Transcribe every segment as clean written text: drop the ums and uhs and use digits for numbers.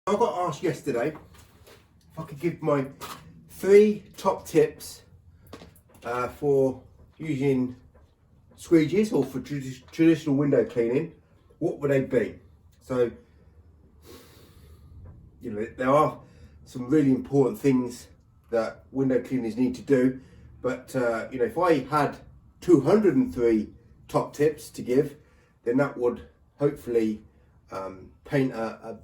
I got asked yesterday if I could give my 3 top tips for using squeegees or for traditional window cleaning. What would they be? So, there are some really important things that window cleaners need to do, but if I had 203 top tips to give, then that would hopefully paint a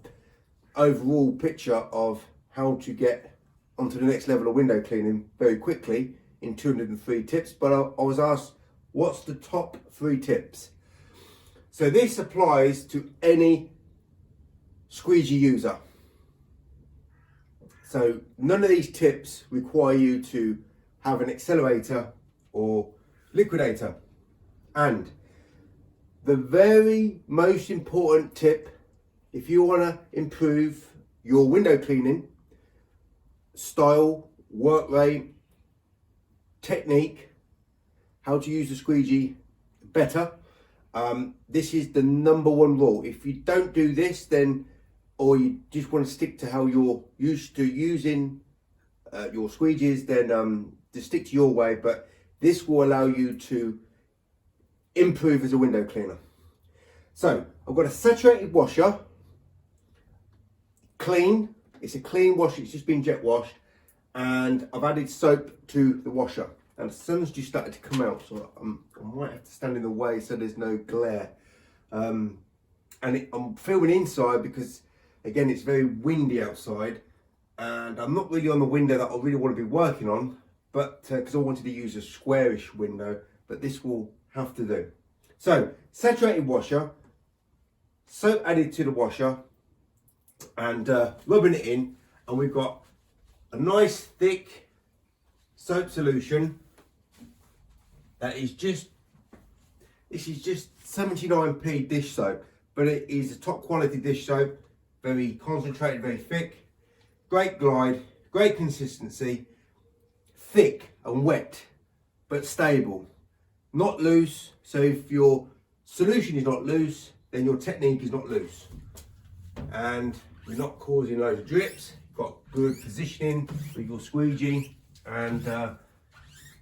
overall picture of how to get onto the next level of window cleaning very quickly in 203 tips. But I was asked, what's the top 3 tips? So this applies to any squeegee user. So none of these tips require you to have an accelerator or liquidator. And the very most important tip, if you want to improve your window cleaning style, work rate, technique, how to use the squeegee better, this is the number 1 rule. If you don't do this, then, or you just want to stick to how you're used to using your squeegees, then just stick to your way. But this will allow you to improve as a window cleaner. So I've got a saturated washer, clean. It's a clean wash, it's just been jet washed, and I've added soap to the washer. And the sun's just started to come out, so I might have to stand in the way so there's no glare. I'm filming inside because, again, it's very windy outside, and I'm not really on the window that I really want to be working on, but because I wanted to use a squarish window, but this will have to do. So, saturated washer, soap added to the washer, and rubbing it in, and we've got a nice thick soap solution that is just, this is just 79p dish soap, but it is a top quality dish soap, very concentrated, very thick, great glide, great consistency, thick and wet but stable, not loose. So if your solution is not loose, then your technique is not loose, and you're not causing loads of drips. You've got good positioning with your squeegee, and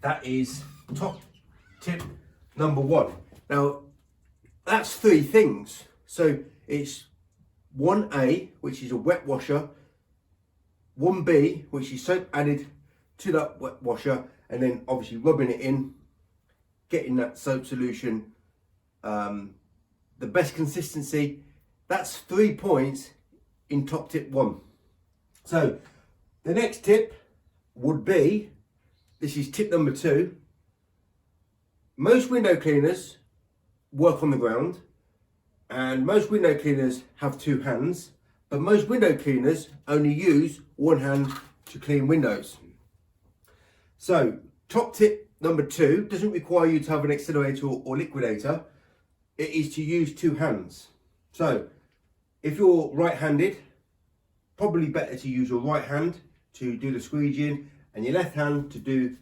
that is top tip number 1. Now that's 3 things. So it's 1A, which is a wet washer, 1B, which is soap added to that wet washer, and then obviously rubbing it in, getting that soap solution the best consistency. That's 3 points in top tip 1. So the next tip would be, this is tip number 2. Most window cleaners work on the ground, and most window cleaners have 2 hands, but most window cleaners only use 1 hand to clean windows. So top tip number 2 doesn't require you to have an accelerator or liquidator. It is to use 2 hands. So if you're right-handed, probably better to use your right hand to do the squeegeeing and your left hand to do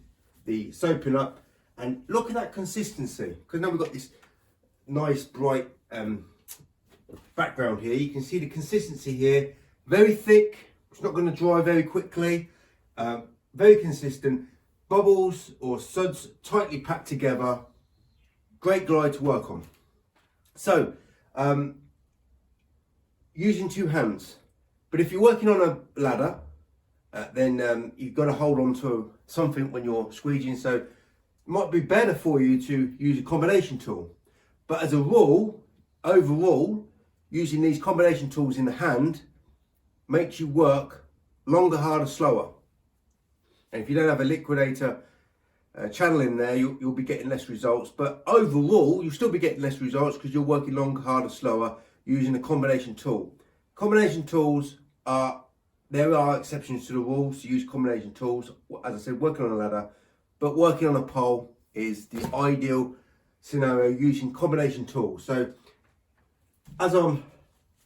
the soaping up. And look at that consistency, because now we've got this nice bright background here. You can see the consistency here, very thick, it's not going to dry very quickly, very consistent, bubbles or suds tightly packed together, great glide to work on. So using 2 hands, but if you're working on a ladder, then you've got to hold on to something when you're squeegeeing, so it might be better for you to use a combination tool. But as a rule, overall, using these combination tools in the hand makes you work longer, harder, slower. And if you don't have a liquidator channel in there, you'll be getting less results. But overall, you'll still be getting less results because you're working longer, harder, slower using a combination tool. Combination tools there are exceptions to the rules to use combination tools. As I said, working on a ladder, but working on a pole is the ideal scenario using combination tools. So as I'm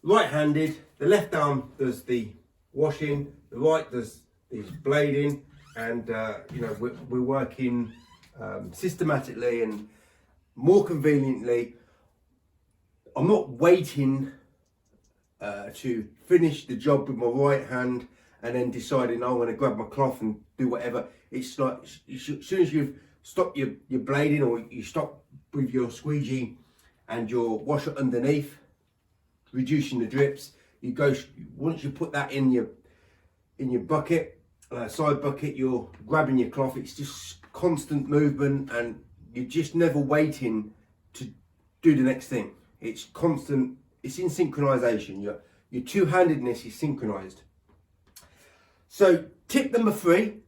right-handed, the left arm does the washing, the right does the blading, and we're working systematically and more conveniently. I'm not waiting to finish the job with my right hand and then deciding, oh, I'm going to grab my cloth and do whatever. It's like, as soon as you've stopped your blading, or you stop with your squeegee and your washer underneath, reducing the drips, you go, once you put that in your bucket, side bucket, you're grabbing your cloth. It's just constant movement, and you're just never waiting to do the next thing. It's constant, it's in synchronization. Your two-handedness is synchronized. So tip number 3, it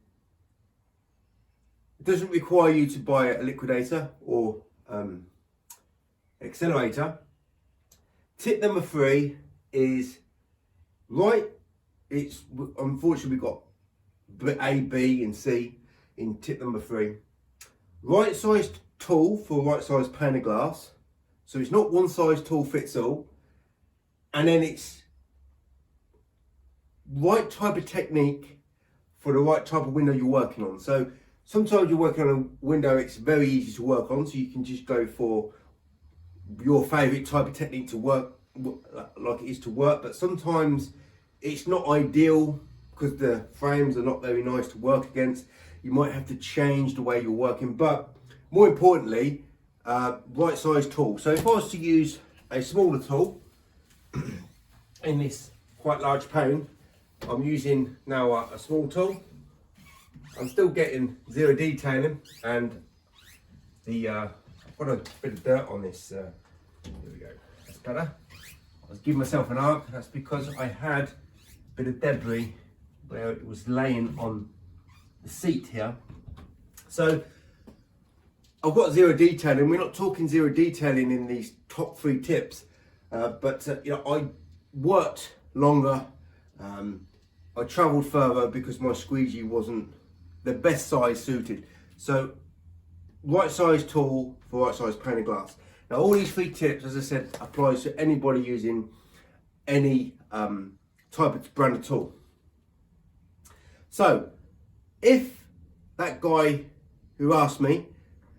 doesn't require you to buy a liquidator or accelerator. Tip number 3 is it's unfortunately we've got A, B and C in tip number 3. Right sized tool for right sized pane of glass. So it's not one size tool fits all. And then it's right type of technique for the right type of window you're working on. So sometimes you're working on a window it's very easy to work on, so you can just go for your favorite type of technique to work like it is to work. But sometimes it's not ideal because the frames are not very nice to work against. You might have to change the way you're working, but more importantly, right size tool. So if I was to use a smaller tool in this quite large pane, I'm using now a small tool. I'm still getting zero detailing, and I've got a bit of dirt on this. There we go, that's better. I was giving myself an arc. That's because I had a bit of debris where it was laying on the seat here. So I've got zero detailing. We're not talking zero detailing in these top 3 tips, but I worked longer. I travelled further because my squeegee wasn't the best size suited. So right size tool for right size pane of glass. Now all these 3 tips, as I said, applies to anybody using any type of brand of tool. So if that guy who asked me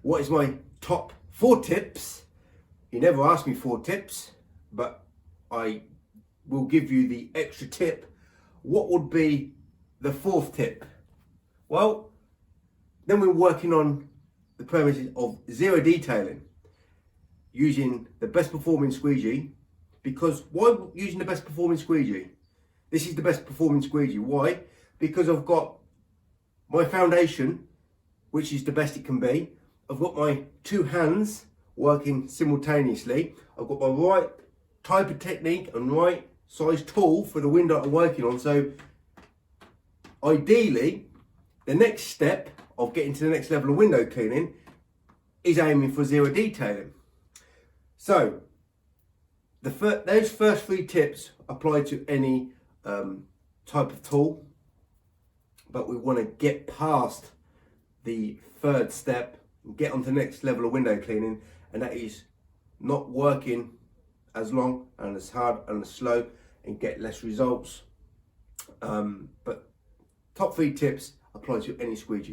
what is my top 4 tips, he never asked me 4 tips, but I will give you the extra tip. What would be the 4th tip? Well, then we're working on the premises of zero detailing, using the best performing squeegee. Because why using the best performing squeegee? This is the best performing squeegee. Why? Because I've got my foundation, which is the best it can be. I've got my 2 hands working simultaneously. I've got my right type of technique and right size tool for the window I'm working on. So ideally, the next step of getting to the next level of window cleaning is aiming for zero detailing. So those first 3 tips apply to any type of tool, but we want to get past the 3rd step and get on to the next level of window cleaning, and that is not working as long and as hard and as slow and get less results. But top 3 tips apply to any squeegee.